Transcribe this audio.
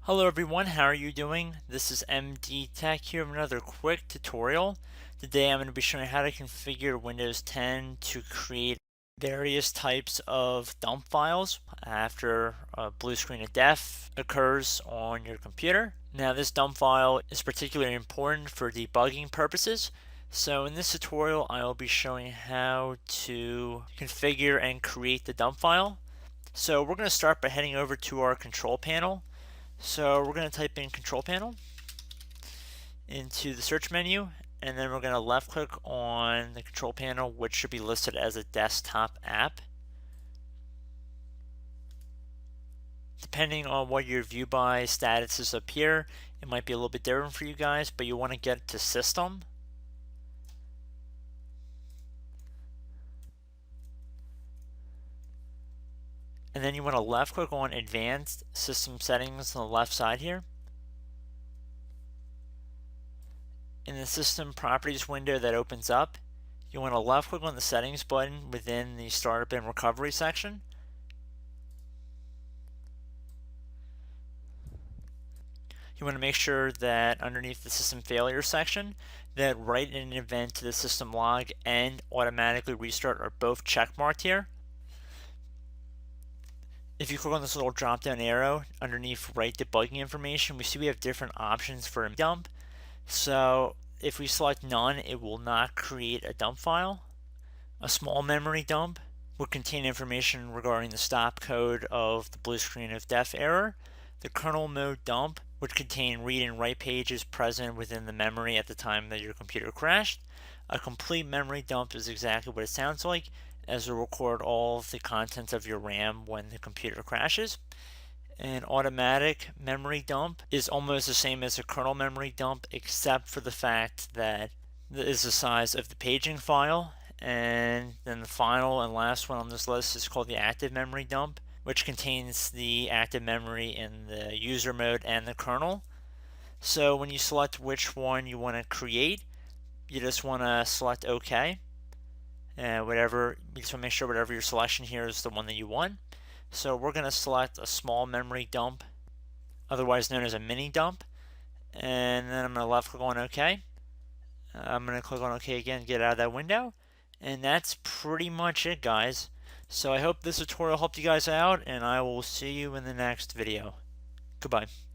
Hello everyone, how are you doing? This is MD Tech here with another quick tutorial. Today I'm going to be showing how to configure Windows 10 to create various types of dump files after a blue screen of death occurs on your computer. Now this dump file is particularly important for debugging purposes. So in this tutorial I will be showing how to configure and create the dump file. So we're going to start by heading over to our control panel. So we're going to type in control panel into the search menu, and then we're going to left click on the control panel, which should be listed as a desktop app. Depending on what your view by status is up here, it might be a little bit different for you guys, but you want to get to system. And then you want to left click on advanced system settings on the left side here. In the system properties window that opens up, you want to left click on the settings button within the startup and recovery section. You want to make sure that underneath the system failure section, that write in an event to the system log and automatically restart are both checkmarked here. If you click on this little drop down arrow underneath write debugging information, we see we have different options for a dump. So if we select none, it will not create a dump file. A small memory dump would contain information regarding the stop code of the blue screen of death error. The kernel mode dump would contain read and write pages present within the memory at the time that your computer crashed. A complete memory dump is exactly what it sounds like, as it will record all of the contents of your RAM when the computer crashes. An automatic memory dump is almost the same as a kernel memory dump, except for the fact that it is the size of the paging file. And then the final and last one on this list is called the active memory dump, which contains the active memory in the user mode and the kernel. So when you select which one you want to create, you just want to select OK. And you just want to make sure whatever your selection here is the one that you want. So we're going to select a small memory dump, otherwise known as a mini dump, and then I'm going to left click on OK. I'm going to click on OK again to get out of that window, and that's pretty much it, guys. So I hope this tutorial helped you guys out, and I will see you in the next video. Goodbye.